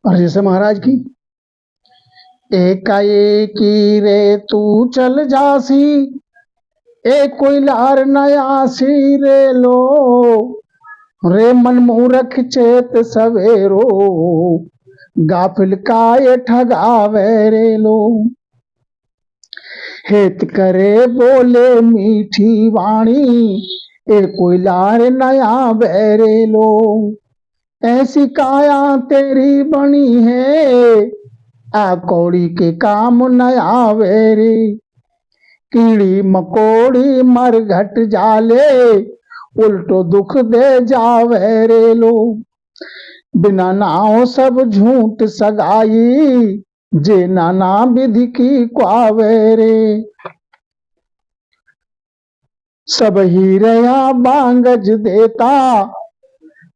और जैसे महाराज की एकाएकी रे तू चल जासी, एक कोई लार नया सी रे लो, रे मन मूरख चेत सवेरो, गाफिल काय ठगावे रे लो। हेत करे बोले मीठी वाणी, ए कोई लार नया बेरे लो, ऐसी काया तेरी बनी है, आ कौड़ी के काम न आवे रे। कीड़ी मकोड़ी मर घट जाले, उल्टो दुख दे जावे रे लो। बिना नाव सब झूठ सगाई, जे नाना विधि की क्वावे रे। सब ही रया बांगज देता,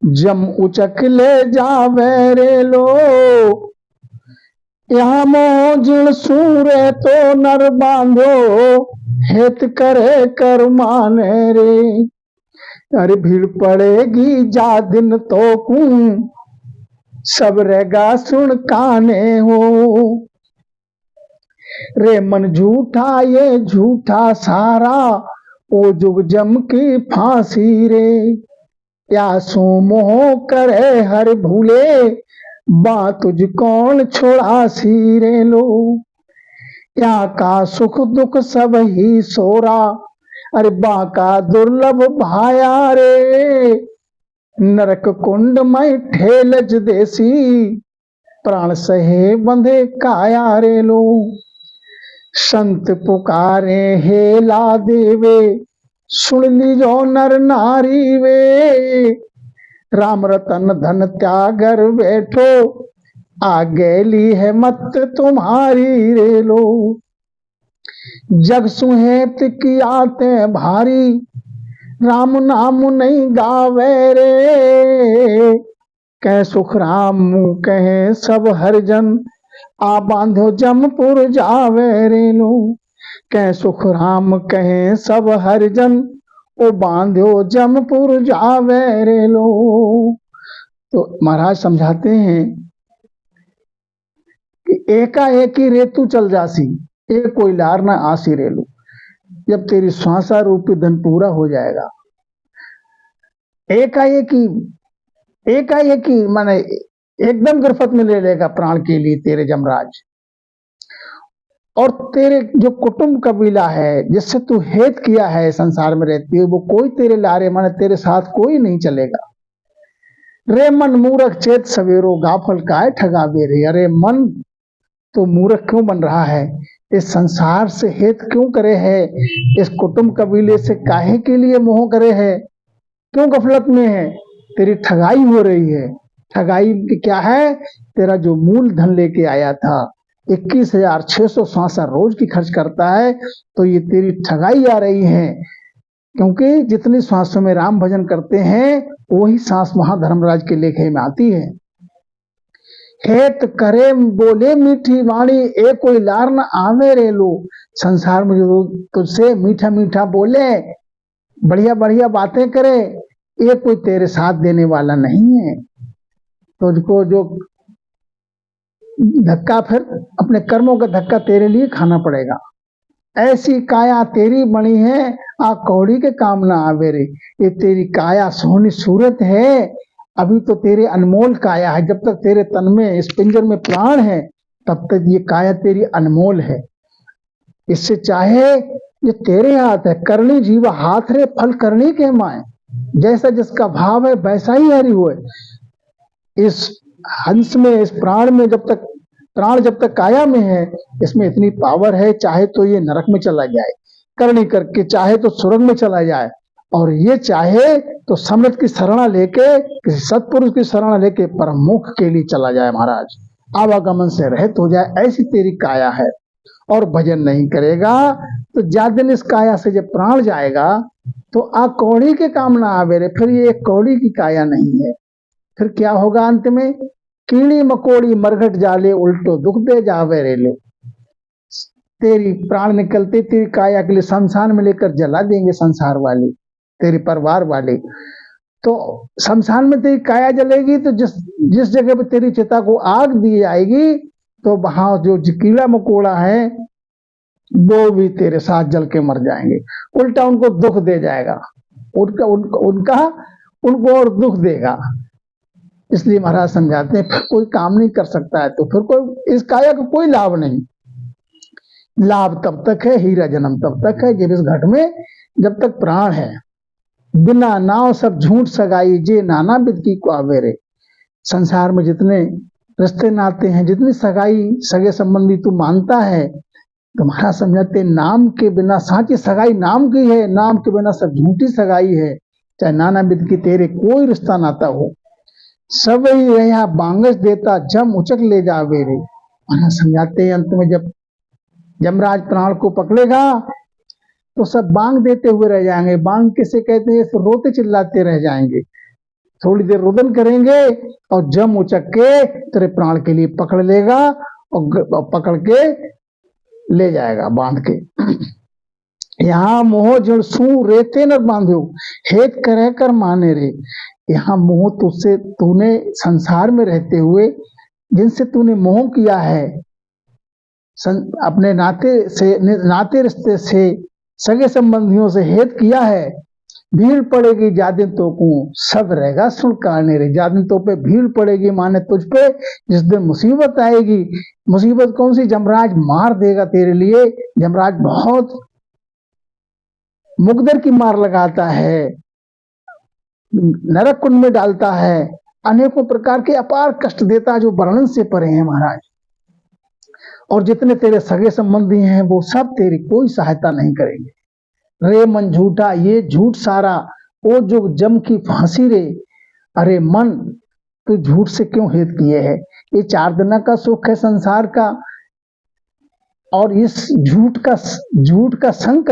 जम उचक ले जावे रे लो। यहाँ मोजिण सूरे तो नर बांधो, हित करे कर माने रे। अरे भीड़ पड़ेगी जा दिन तो कूं, सब रहेगा सुन काने हो। रे मन झूठा ये झूठा सारा, ओ जुग जम की फांसी रे। या सो मोह करे हर भूले, बा तुझ कौन छोड़ा सी रे लो। या का सुख दुख सब ही सोरा, अरे बा का दुर्लभ भाया रे। नरक कुंड में ठेलज देसी, प्राण सहे बंधे काया रे लो। संत पुकारे हेला देवे, सुन लीजो नर नारी वे। राम रतन धन त्यागर बैठो, आ गैली है मत तुम्हारी रे लो। जग सुहेत की आते भारी, राम नाम नहीं गावे रे। कह सुख राम कहे सब हरिजन, आ बांधो जमपुर जावे रे लो। कह सुख राम कहे सब हरिजन, ओ बांधो जमपुर जावे रे लो। तो महाराज समझाते हैं कि एकाएकी रेतु चल जासी, एक कोई लार ना आसी रे लो। जब तेरी श्वासा रूपी धन पूरा हो जाएगा, एकाएकी एकाएकी माने एकदम गिरफ्त में ले लेगा प्राण के लिए तेरे जमराज। और तेरे जो कुटुंब कबीला है जिससे तू हेत किया है संसार में रहती है, वो कोई तेरे लारे माने तेरे साथ कोई नहीं चलेगा। रे मन मूर्ख चेत सवेरो, गाफल काय ठगावे रे। अरे मन तो मूर्ख क्यों बन रहा है, इस संसार से हेत क्यों करे है, इस कुटुंब कबीले से काहे के लिए मोह करे है, क्यों गफलत में है। तेरी ठगाई हो रही है। ठगाई क्या है, तेरा जो मूल धन लेके आया था 21,600 रोज की खर्च करता है, तो ये तेरी ठगाई आ रही है। क्योंकि जितनी सांसों में राम भजन करते हैं वही सांस वहां धर्मराज के लेखे में आती है। हेत करे बोले मीठी वाणी, एक कोई लार न आवे रे लो। संसार में जो तुझसे मीठा मीठा बोले, बढ़िया बढ़िया बातें करे, ये कोई तेरे साथ देने वाला नहीं है। तुझको जो धक्का, फिर अपने कर्मों का धक्का तेरे लिए खाना पड़ेगा। ऐसी काया तेरी बनी है, आ कौड़ी के काम ना आवे रे। ये तेरी काया सोहनी सूरत है, अभी तो तेरे अनमोल काया है। जब तक तेरे तन में इस पिंजर में प्राण है, तब तक ये काया तेरी अनमोल है। इससे चाहे ये तेरे हाथ है, करनी जीवा हाथ रे, फल करनी के माए। जैसा जिसका भाव है वैसा ही हरि हुए। इस हंस में, इस प्राण में, प्राण जब तक काया में है, इसमें इतनी पावर है, चाहे तो ये नरक में चला जाए करनी करके, चाहे तो स्वर्ग में चला जाए, और ये चाहे तो समृद्ध की शरणा लेके, किसी सत्पुरुष की शरणा लेके परमोक्ष के लिए चला जाए महाराज, आवागमन से रहित हो जाए। ऐसी तेरी काया है। और भजन नहीं करेगा तो ज्यादा दिन इस काया से जब प्राण जाएगा तो आ कौड़ी के काम ना आवे रे। फिर ये एक कौड़ी की काया नहीं है। फिर क्या होगा अंत में, कीड़ी मकोड़ी मरघट जाले, उल्टो दुख दे जावे रे लो। तेरी प्राण निकलते तेरी काया के लिए शमशान में लेकर जला देंगे संसार वाले, तेरे परिवार वाले। तो शमशान में तेरी काया जलेगी तो जिस जिस जगह पे तेरी चिता को आग दी जाएगी तो वहां जो कीड़ा मकोड़ा है वो भी तेरे साथ जल के मर जाएंगे, उल्टा उनको दुख दे जाएगा, उनका उनको और दुख देगा। इसलिए महाराज समझाते हैं फिर कोई काम नहीं कर सकता है तो फिर कोई इस काया का कोई लाभ नहीं। लाभ तब तक है, हीरा जन्म तब तक है जब इस घट में जब तक प्राण है। बिना नाव सब झूठ सगाई जे नाना बिद की को आवेरे। संसार में जितने रिश्ते नाते हैं, जितनी सगाई सगे संबंधी तू मानता है, तुम्हारा समझाते नाम के बिना साची सगाई नाम की है, नाम के बिना सब झूठी सगाई है। चाहे नाना बिद की तेरे कोई रिश्ता नाता हो, सब ही रहा बांगस देता जम उचक ले जावे रे। महाराज समझाते अंत में जब यमराज प्राण को पकड़ेगा तो सब बांग देते हुए रह जाएंगे। बांग किसे कहते हैं? रोते चिल्लाते रह जाएंगे, थोड़ी देर रुदन करेंगे और जम उचक के तेरे प्राण के लिए पकड़ लेगा और पकड़ के ले जाएगा बांध के। यहाँ मोह जड़ सू रेते न बांधो हेत करे कर माने रे। यहाँ मोह तुझसे तूने संसार में रहते हुए जिनसे तूने मोह किया है, अपने नाते रिश्ते से सगे संबंधियों से हेत किया है, भीड़ पड़ेगी जादिन तो को सब रहेगा सुन काने रे। जादिन तो पे भीड़ पड़ेगी माने तुझ पे जिस दिन मुसीबत आएगी। मुसीबत कौन सी? जमराज मार देगा तेरे लिए। जमराज बहुत मुकदर की मार लगाता है, नरक कुंड में डालता है, अनेकों प्रकार के अपार कष्ट देता है जो वर्णन से परे हैं महाराज। और जितने तेरे सगे संबंधी हैं वो सब तेरी कोई सहायता नहीं करेंगे। रे मन झूठा, ये झूठ सारा ओ जो जम की फांसी रे। अरे मन तू झूठ से क्यों हेत किए है? ये 4 दिन का सुख है संसार का, और इस झूठ का संग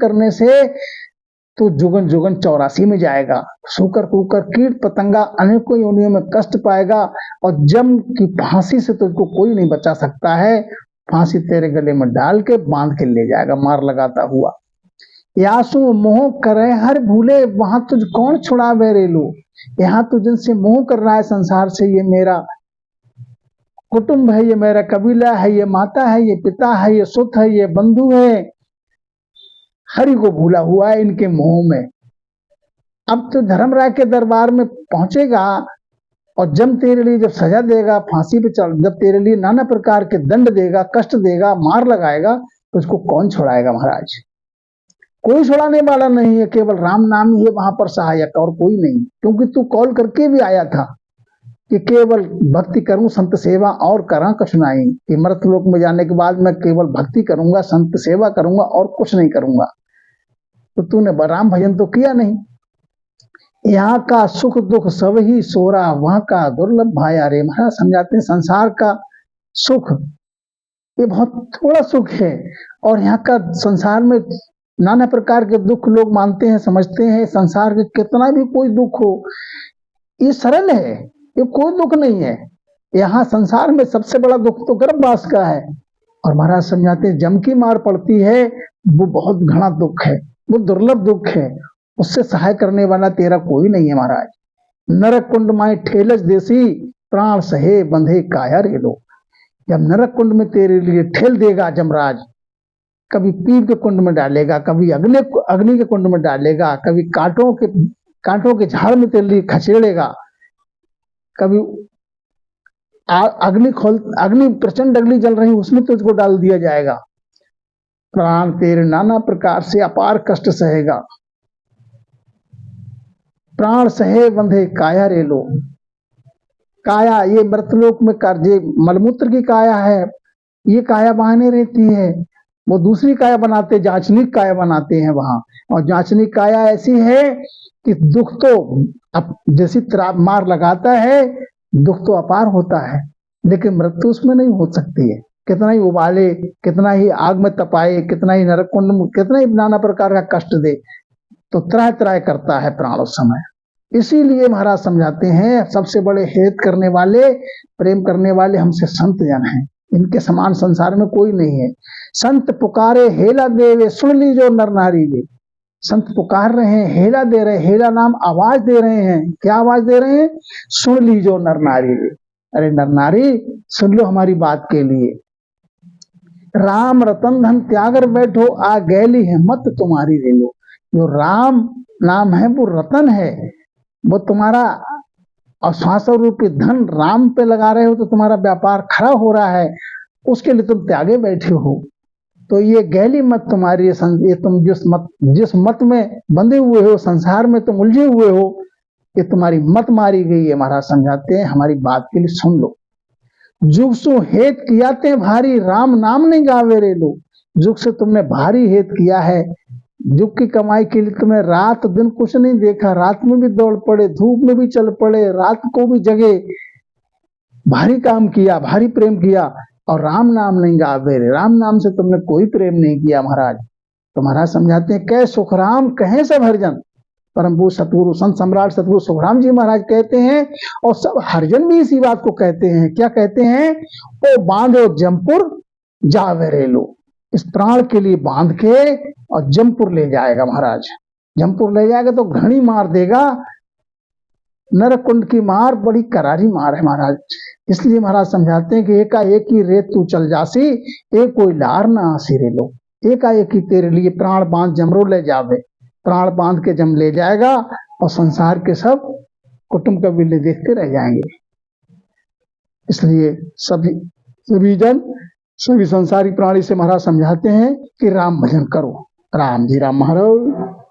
करने से तो जुगन जुगन 84 में जाएगा। सूकर कुकर कीट पतंगा अनेकों योनियों में कष्ट पाएगा और जम की फांसी से तुझको कोई नहीं बचा सकता है। फांसी तेरे गले में डाल के बांध के ले जाएगा मार लगाता हुआ। यासु मोह करे हर भूले वहां तुझ कौन छुड़ावे रे लो। यहाँ तू जिनसे मोह कर रहा है संसार से, ये मेरा कुटुंब है, ये मेरा कबीला है, ये माता है, ये पिता है, ये सुत है, ये बंधु है, हरि को भूला हुआ है इनके मोह में। अब तो धर्मराय के दरबार में पहुंचेगा और जब तेरे लिए जब सजा देगा, फांसी पे चल, जब तेरे लिए नाना प्रकार के दंड देगा, कष्ट देगा, मार लगाएगा, तो उसको कौन छुड़ाएगा महाराज? कोई छुड़ाने वाला नहीं है, केवल राम नाम ही है वहां पर सहायक और कोई नहीं। क्योंकि तू कॉल करके भी आया था कि केवल भक्ति करूं संत सेवा और करा कुछ नहीं, कि मृत लोक में जाने के बाद मैं केवल भक्ति करूंगा, संत सेवा करूंगा और कुछ नहीं करूंगा। तो तूने राम भजन तो किया नहीं। यहाँ का सुख दुख सब ही सोरा, वहां का दुर्लभ भाया रे। महाराज समझाते हैं संसार का सुख ये बहुत थोड़ा सुख है, और यहाँ का संसार में नाना प्रकार के दुख लोग मानते हैं, समझते हैं। संसार के कितना भी कोई दुख हो, ये सरल है, ये कोई दुख नहीं है। यहाँ संसार में सबसे बड़ा दुख तो गर्भवास का है। और महाराज समझाते हैं जम की मार पड़ती है वो बहुत घना दुख है, वो दुर्लभ दुख है, उससे सहाय करने वाला तेरा कोई नहीं है महाराज। नरक कुंड माए ठेलस देसी प्राण सहे बंधे काया रे लो। जब नरक कुंड में तेरे लिए ठेल देगा जमराज, कभी पीप के कुंड में डालेगा, कभी अग्नि के कुंड में डालेगा, कभी कांटों के झाड़ में तेरे लिए खसेड़ेगा, कभी अग्नि प्रचंड अग्नि जल रही उसमें तुझको डाल दिया जाएगा। प्राण तेरे नाना प्रकार से अपार कष्ट सहेगा। प्राण सहे बंधे काया रे लो। काया ये मृतलोक में कार्य मलमूत्र की काया है, ये काया बहाने रहती है। वो दूसरी काया बनाते, जांचनिक काया बनाते हैं वहां। और जांचनिक काया ऐसी है कि दुख तो अब जैसी मार लगाता है, दुख तो अपार होता है, लेकिन मृत्यु उसमें नहीं हो सकती है। कितना ही उबाले, कितना ही आग में तपाए, कितना ही नरक कुंड में, कितना ही नाना प्रकार का कष्ट दे, तो त्राह त्राह करता है प्राण उस समय। इसीलिए महाराज समझाते हैं सबसे बड़े हेत करने वाले, प्रेम करने वाले हमसे संत जन हैं। इनके समान संसार में कोई नहीं है। संत पुकारे हेला देवे सुन लीजो नर नारी वे। संत पुकार रहे हैं, हेला दे रहे हैं, हेला नाम आवाज दे रहे हैं। क्या आवाज दे रहे हैं? सुन लीजो नर नारी। अरे नर नारी सुन लो हमारी बात के लिए। राम रतन धन त्यागर बैठो, आ गैली हिम्मत तुम्हारी ले लो। जो राम नाम है वो रतन है, वो तुम्हारा और श्वास रूपी धन राम पे लगा रहे हो तो तुम्हारा व्यापार खड़ा हो रहा है, उसके लिए तुम त्यागे बैठे हो। तो ये गैली मत तुम्हारी, ये तुम जिस मत में बंधे हुए हो, संसार में तुम उलझे हुए हो, ये तुम्हारी मत मारी गई है। महाराज समझाते हैं हमारी बात के लिए सुन लो। जुग सु हेत किया ते भारी, राम नाम नहीं गावे रे लो। जुग से तुमने भारी हेत किया है, जुग की कमाई के लिए तुमने रात दिन कुछ नहीं देखा, रात में भी दौड़ पड़े, धूप में भी चल पड़े, रात को भी जगे, भारी काम किया, भारी प्रेम किया, और राम नाम नहीं गावे रे। राम नाम से तुमने कोई प्रेम नहीं किया महाराज। तो महाराज समझाते हैं, कै सुखराम कहे सब हरिजन। परम पूज्य सतगुरु संत सम्राट सतगुरु सुखराम जी महाराज कहते हैं, और सब हरिजन भी इसी बात को कहते हैं। क्या कहते हैं? ओ बांधो जमपुर जावे रे लो। इस प्राण के लिए बांध के और जमपुर ले जाएगा महाराज। जमपुर ले जाएगा तो घड़ी मार देगा। नरकुंड की मार बड़ी करारी मार है महाराज। इसलिए महाराज समझाते हैं कि एकाएक ही रेत तू चल जासी, एक कोई लार ना आसी रे लो। एकाएक ही तेरे लिए प्राण बांध जमरो ले जावे। प्राण बांध के जम ले जाएगा और संसार के सब कुटुंब कबीले देखते रह जाएंगे। इसलिए सभी जन, सभी संसारी प्राणी से महाराज समझाते हैं कि राम भजन करो। राम जी राम महाराज।